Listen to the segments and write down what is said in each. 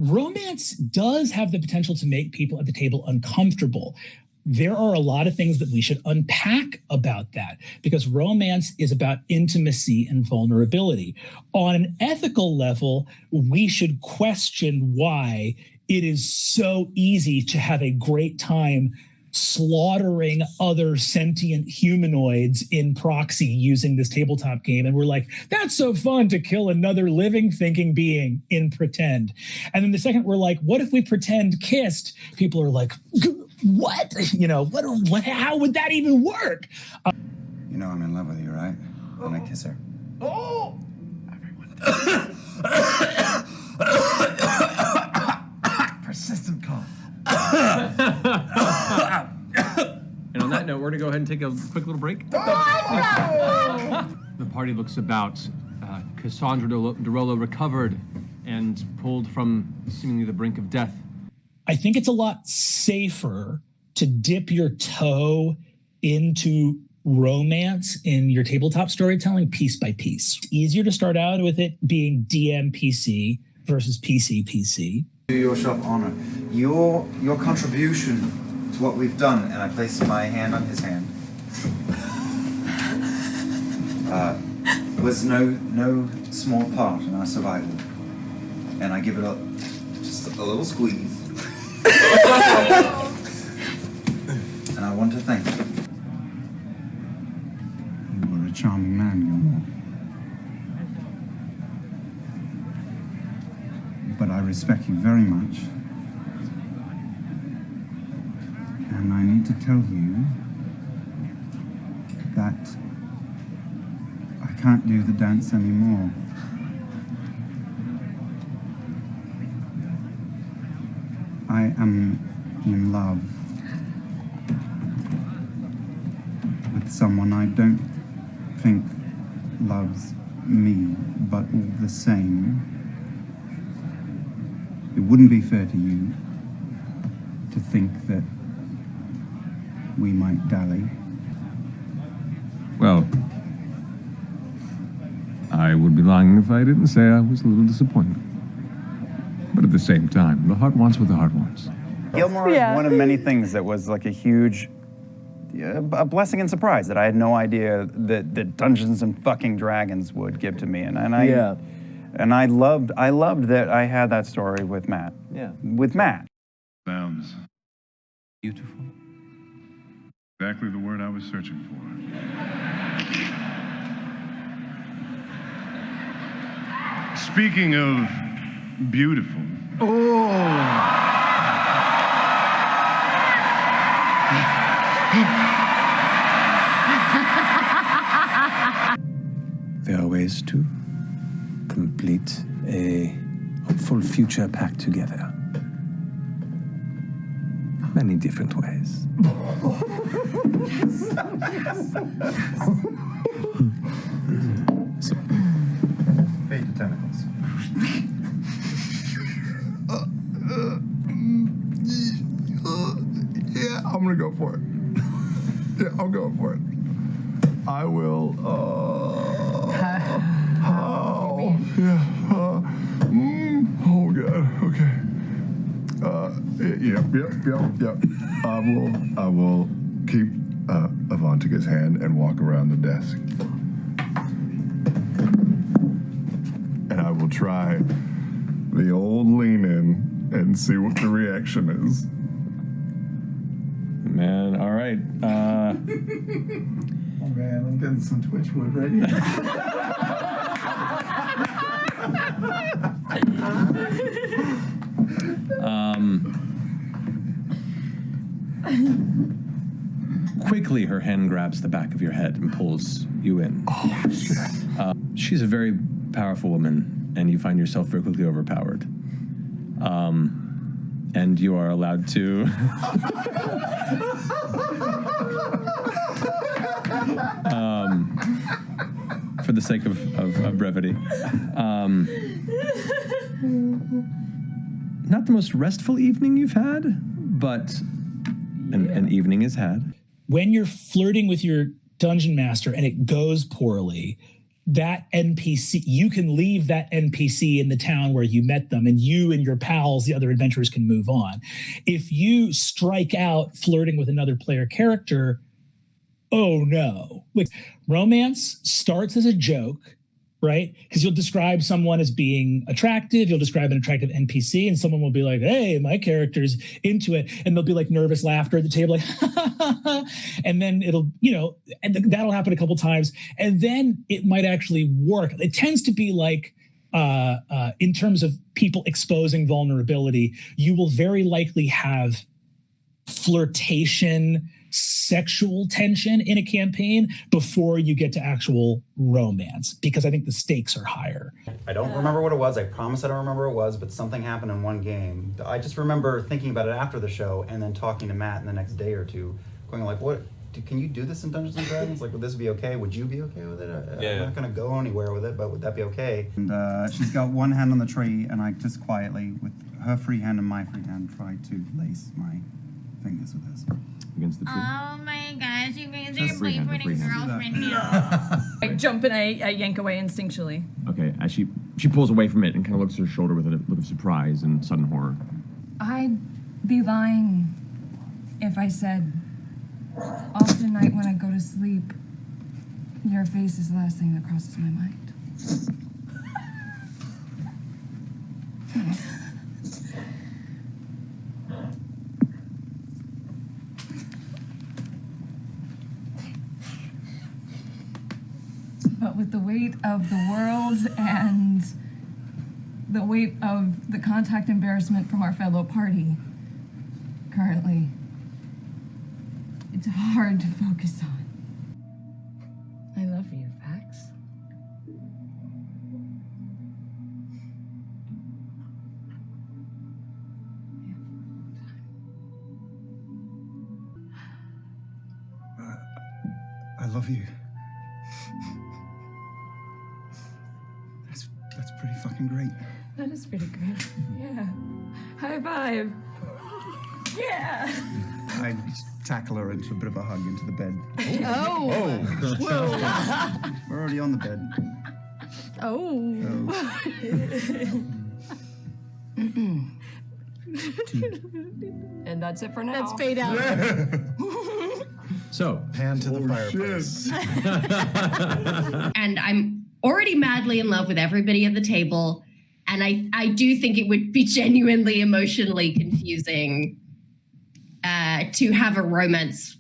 Romance does have the potential to make people at the table uncomfortable. There are a lot of things that we should unpack about that because romance is about intimacy and vulnerability. On an ethical level, we should question why it is so easy to have a great time slaughtering other sentient humanoids in proxy using this tabletop game. And we're like, that's so fun to kill another living thinking being in pretend. And then the second we're like, what if we pretend kissed? People are like, what? You know, what how would that even work? You know I'm in love with you, right? When I kiss her. Oh! Persistent cough. And on that note, we're going to go ahead and take a quick little break. Oh, no! The party looks about. Cassandra DeRollo recovered and pulled from seemingly the brink of death. I think it's a lot safer to dip your toe into romance in your tabletop storytelling piece by piece. It's easier to start out with it being DM PC versus PC PC. Do your shop honor. Your contribution to what we've done, and I place my hand on his hand, was no small part in our survival. And I give it just a little squeeze. And I want to thank you. You were a charming man, Gilmore. But I respect you very much. And I need to tell you that I can't do the dance anymore. I am in love with someone I don't think loves me, but all the same, it wouldn't be fair to you to think that we might dally. Well, I would be lying if I didn't say I was a little disappointed. But at the same time, the heart wants what the heart wants. Gilmore is one of many things that was like a huge a blessing and surprise that I had no idea that Dungeons and fucking Dragons would give to me. And I loved that I had that story with Matt. Yeah. With Matt. Sounds Beautiful. exactly the word I was searching for. Speaking of beautiful. There are ways to complete a hopeful future pact together. Many different ways. So, Fade to tentacles. Yeah, I'm gonna go for it. Yeah, I'm going for it. I will, oh god, okay. Yep. I will keep Avantika's hand and walk around the desk. And I will try the old lean in and see what the reaction is. Man, all right. Oh man, I'm getting some twitch wood right Quickly, her hand grabs the back of your head and pulls you in. Oh shit. She's a very powerful woman, and you find yourself very quickly overpowered. And you are allowed to... for the sake of brevity. Not the most restful evening you've had, but an evening is had. When you're flirting with your dungeon master and it goes poorly, that NPC, you can leave that NPC in the town where you met them, and you and your pals, the other adventurers, can move on. If you strike out flirting with another player character, oh no. Like, romance starts as a joke, right? Because you'll describe someone as being attractive, you'll describe an attractive NPC, and someone will be like, hey, my character's into it. And there'll be like nervous laughter at the table, like, and then it'll, and that'll happen a couple times. And then it might actually work. It tends to be like, in terms of people exposing vulnerability, you will very likely have flirtation, sexual tension in a campaign before you get to actual romance, because I think the stakes are higher. I don't remember what it was. I promise I don't remember what it was, but something happened in one game. I just remember thinking about it after the show and then talking to Matt in the next day or two, going like, what, can you do this in Dungeons & Dragons? Like, would this be okay? Would you be okay with it? I'm not going to go anywhere with it, but would that be okay? And she's got one hand on the tree, and I just quietly, with her free hand and my free hand, tried to lace my fingers with hers. Against the tree. Oh my gosh, you guys are Free hand, boyfriend free and hand. girlfriend now. I jump and I yank away instinctually. Okay, as she pulls away from it and kind of looks at her shoulder with a look of surprise and sudden horror. I'd be lying if I said often night when I go to sleep, your face is the last thing that crosses my mind. But with the weight of the world and the weight of the contact embarrassment from our fellow party currently, it's hard to focus on. I love you, Fax. I love you. That's pretty fucking great. That is pretty great. Yeah. High five. Yeah. I tackle her into a bit of a hug into the bed. Oh. Whoa. We're already on the bed. Oh. And that's it for now. Let's fade out. So, Hand to the fireplace. And I'm already madly in love with everybody at the table. And I do think it would be genuinely emotionally confusing to have a romance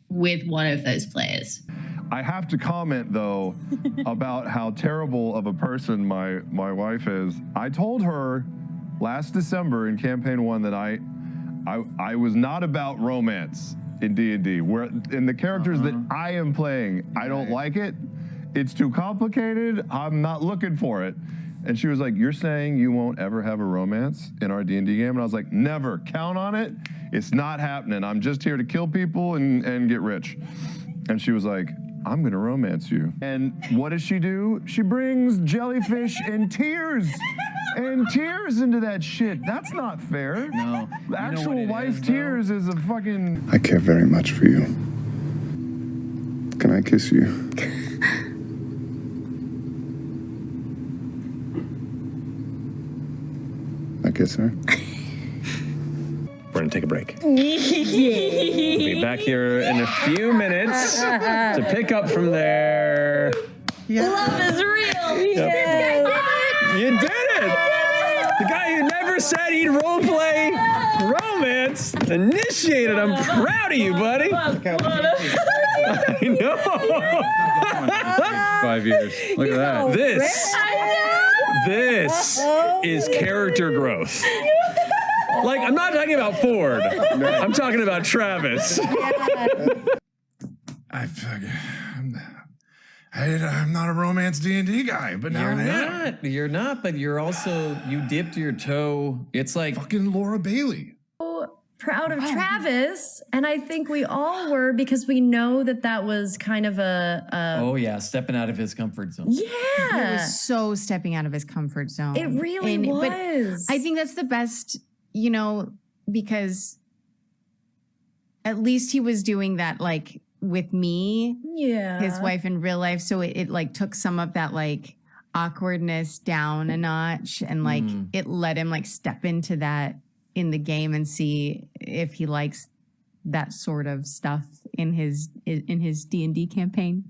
with one of those players. I have to comment, though, about how terrible of a person my wife is. I told her last December in Campaign 1 that I was not about romance in D&D. Where in the characters that I am playing, I don't like it. It's too complicated. I'm not looking for it. And she was like, you're saying you won't ever have a romance in our D&D game? And I was like, never. Count on it. It's not happening. I'm just here to kill people and get rich. And she was like, I'm going to romance you. And what does she do? She brings jellyfish and tears into that shit. That's not fair. No. Actual wife tears is a fucking... I care very much for you. Can I kiss you? I kiss her. We're gonna take a break. We'll be back here in a few minutes to pick up from there. Love is real. You did it! The guy who never said he'd roleplay romance initiated. I'm proud of you, buddy. I know. 5 years. Look at that. This is character growth. Like, I'm not talking about Ford. I'm talking about Travis. I'm not a romance D&D guy, but now I am. You're not, but you're also, you dipped your toe. It's like fucking Laura Bailey. Proud of Travis, and I think we all were, because we know that was kind of a oh yeah, stepping out of his comfort zone. Yeah, It was so stepping out of his comfort zone. It really was. But I think that's the best, because at least he was doing that like with me, Yeah. his wife in real life. So it like took some of that like awkwardness down a notch, and like it let him like step into that in the game and see if he likes that sort of stuff in his D&D campaign.